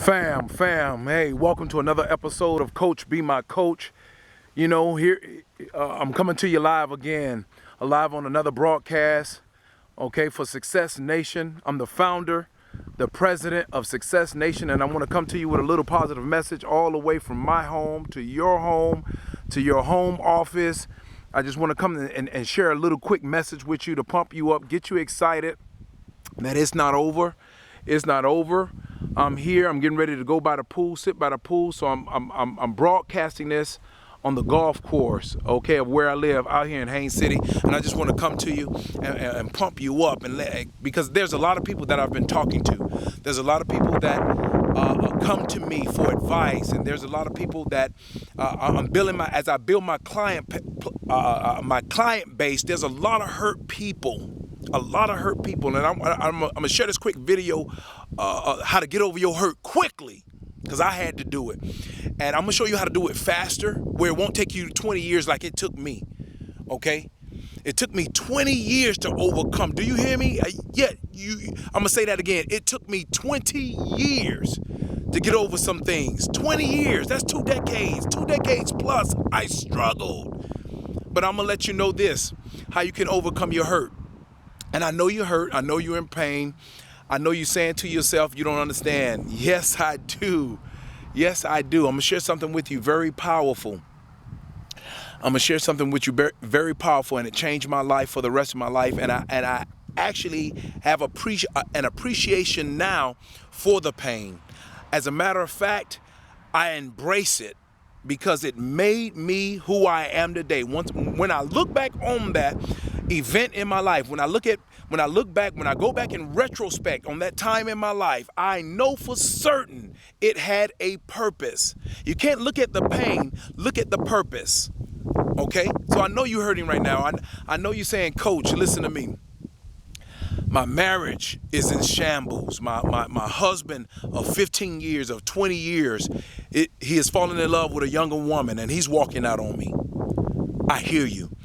Fam, hey, welcome to another episode of Coach Be My Coach. You know, here I'm coming to you live again, live on another broadcast, okay, for Success Nation. I'm the founder, the president of Success Nation, and I want to come to you with a little positive message all the way from my home to your home office. I just want to come and share a little quick message with you to pump you up, get you excited that it's not over. It's not over. I'm here. I'm getting ready to go by the pool, sit by the pool. So I'm broadcasting this on the golf course, okay, of where I live out here in Haines City. And I just want to come to you and pump you up, because there's a lot of people that I've been talking to. There's a lot of people that come to me for advice, and there's a lot of people that I'm building as I build my client base. There's a lot of hurt people. And I'm gonna share this quick video, how to get over your hurt quickly, because I had to do it. And I'm gonna show you how to do it faster, where it won't take you 20 years like it took me, okay? It took me 20 years to overcome. Do you hear me? I'm gonna say that again. It took me 20 years to get over some things. 20 years, that's 2 decades plus. I struggled. But I'm gonna let you know this, how you can overcome your hurt. And I know you're hurt. I know you're in pain. I know you're saying to yourself, you don't understand. Yes, I do. Yes, I do. I'm going to share something with you very powerful. I'm going to share something with you very powerful, and it changed my life for the rest of my life. And I actually have an appreciation now for the pain. As a matter of fact, I embrace it, because it made me who I am today. When I look back on that event in my life, when I go back in retrospect on that time in my life, I know for certain it had a purpose. You can't look at the pain, look at the purpose. Okay? So I know you're hurting right now. I know you're saying, Coach, listen to me. My marriage is in shambles. My husband of 15 years, of 20 years, he has fallen in love with a younger woman, and he's walking out on me. I hear you.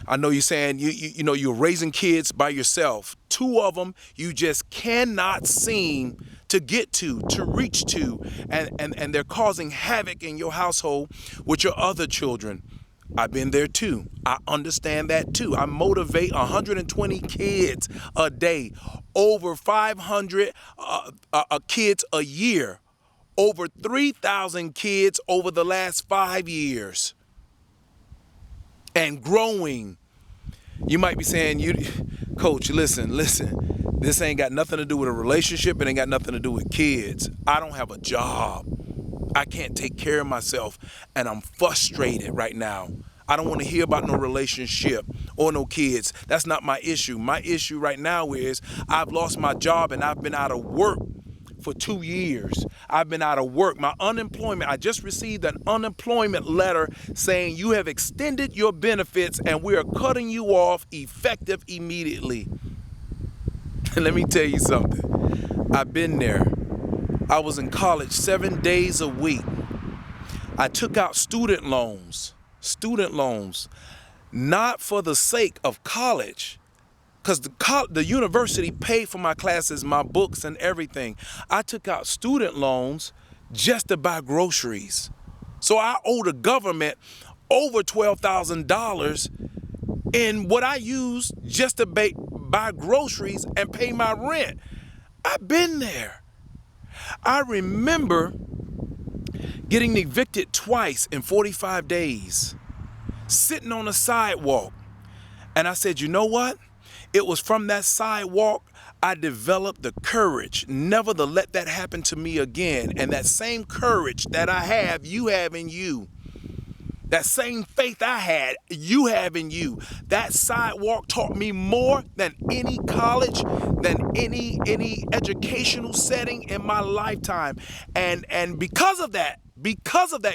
I know you're saying you know you're raising kids by yourself. 2 of them you just cannot seem to get to reach to, and they're causing havoc in your household with your other children. I've been there too. I understand that too. I motivate 120 kids a day, over 500 kids a year, over 3,000 kids over the last 5 years, and growing. You might be saying, Coach, listen, this ain't got nothing to do with a relationship. It ain't got nothing to do with kids. I don't have a job. I can't take care of myself, and I'm frustrated right now. I don't want to hear about no relationship or no kids. That's not my issue. My issue right now is I've lost my job, and I've been out of work for 2 years. I've been out of work. My unemployment, I just received an unemployment letter saying you have extended your benefits and we are cutting you off effective immediately. Let me tell you something. I've been there. I was in college 7 days a week. I took out student loans, not for the sake of college, because the university paid for my classes, my books, and everything. I took out student loans just to buy groceries. So I owe the government over $12,000 in what I use just to buy groceries and pay my rent. I've been there. I remember getting evicted twice in 45 days, sitting on a sidewalk. And I said, you know what? It was from that sidewalk I developed the courage never to let that happen to me again. And that same courage that I have, you have in you. That same faith I had, you have in you. That sidewalk taught me more than any college, than any educational setting in my lifetime. And because of that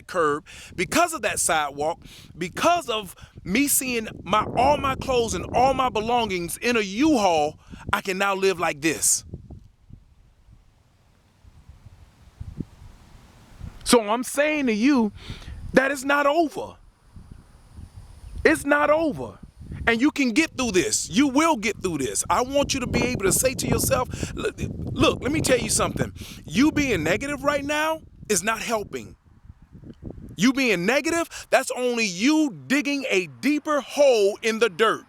curb, because of that sidewalk, because of me seeing all my clothes and all my belongings in a U-Haul, I can now live like this. So I'm saying to you that it's not over. It's not over. And you can get through this. You will get through this. I want you to be able to say to yourself, look, let me tell you something. You being negative right now is not helping. You being negative, that's only you digging a deeper hole in the dirt.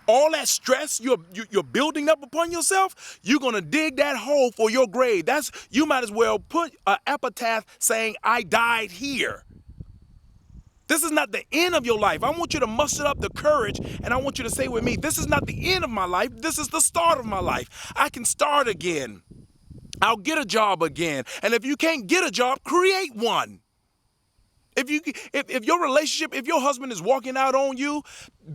All that stress you're building up upon yourself, you're going to dig that hole for your grave. You might as well put an epitaph saying, I died here. This is not the end of your life. I want you to muster up the courage, and I want you to say with me, this is not the end of my life. This is the start of my life. I can start again. I'll get a job again. And if you can't get a job, create one. If your relationship, if your husband is walking out on you,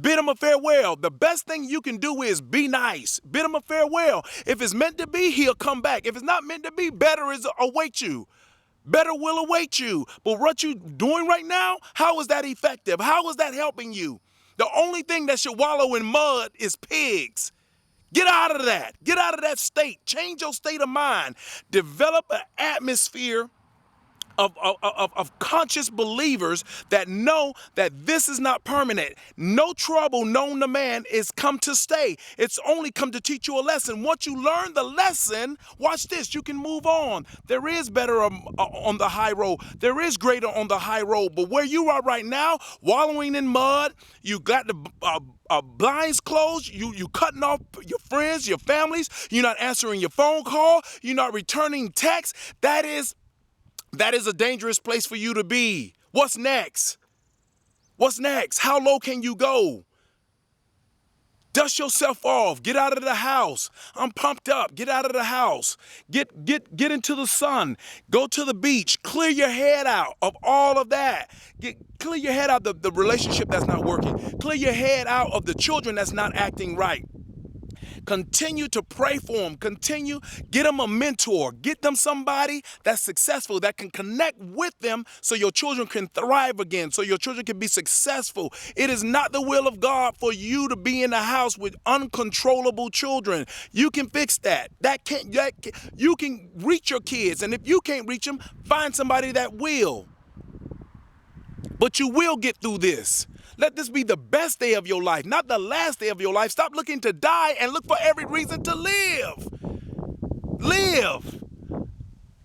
bid him a farewell. The best thing you can do is be nice. Bid him a farewell. If it's meant to be, he'll come back. If it's not meant to be, better is await you. Better will await you. But what you doing right now, how is that effective? How is that helping you? The only thing that should wallow in mud is pigs. Get out of that. Get out of that state. Change your state of mind. Develop an atmosphere of conscious believers that know that this is not permanent. No trouble known to man is come to stay. It's only come to teach you a lesson. Once you learn the lesson, watch this, you can move on. There is better on the high road. There is greater on the high road. But where you are right now, wallowing in mud, you got the blinds closed, you cutting off your friends, your families, you're not answering your phone call, you're not returning texts. That is a dangerous place for you to be. What's next? What's next? How low can you go? Dust yourself off. Get out of the house. I'm pumped up. Get out of the house. Get into the sun. Go to the beach. Clear your head out of all of that. Clear your head out of the relationship that's not working. Clear your head out of the children that's not acting right. Continue to pray for them. Get them a mentor. Get them somebody that's successful, that can connect with them so your children can thrive again, so your children can be successful. It is not the will of God for you to be in a house with uncontrollable children. You can fix that. You can reach your kids, and if you can't reach them, find somebody that will. But you will get through this. Let this be the best day of your life, not the last day of your life. Stop looking to die and look for every reason to live. Live.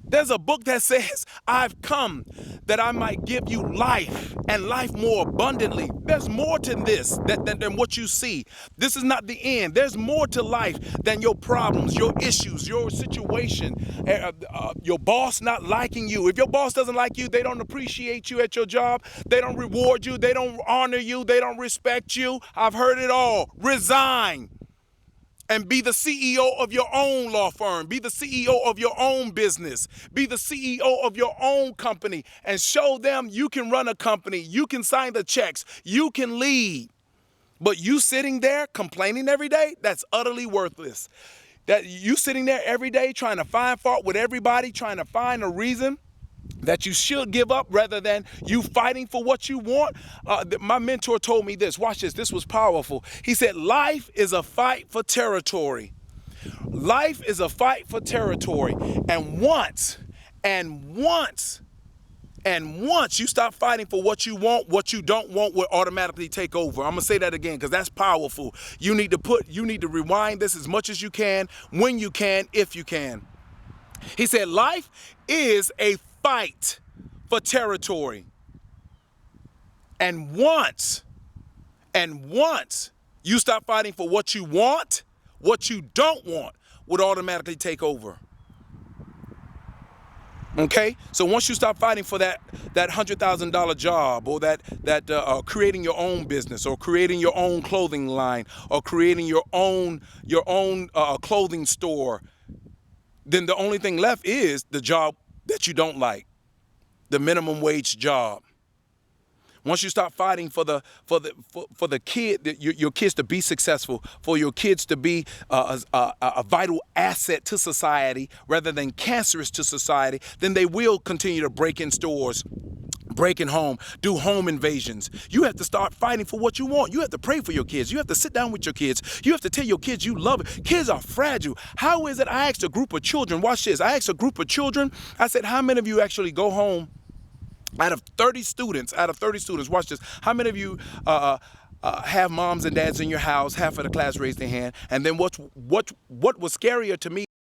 There's a book that says, I've come that I might give you life and life more abundantly. There's more to this than what you see. This is not the end. There's more to life than your problems, your issues, your situation, your boss not liking you. If your boss doesn't like you, they don't appreciate you at your job. They don't reward you. They don't honor you. They don't respect you. I've heard it all. Resign. And be the CEO of your own law firm. Be the CEO of your own business. Be the CEO of your own company and show them you can run a company. You can sign the checks. You can lead. But you sitting there complaining every day, that's utterly worthless. That you sitting there every day trying to find fault with everybody, trying to find a reason that you should give up rather than you fighting for what you want. My mentor told me this. Watch this. This was powerful. He said, life is a fight for territory. Life is a fight for territory. And once you stop fighting for what you want, what you don't want will automatically take over. I'm going to say that again because that's powerful. You need to rewind this as much as you can, when you can, if you can. He said, life is a fight for territory. And once you stop fighting for what you want, what you don't want would automatically take over. Okay? So once you stop fighting for that $100,000 job, or that creating your own business, or creating your own clothing line, or creating your own clothing store, then the only thing left is the job that you don't like, the minimum wage job. Once you stop fighting for the kid, your kids to be successful, for your kids to be a vital asset to society rather than cancerous to society, then they will continue to break in stores, break in home, do home invasions. You have to start fighting for what you want. You have to pray for your kids. You have to sit down with your kids. You have to tell your kids you love it. Kids are fragile. How is it? I asked a group of children, watch this. I asked a group of children, I said, how many of you actually go home out of 30 students, watch this. How many of you have moms and dads in your house. Half of the class raised their hand. And then what was scarier to me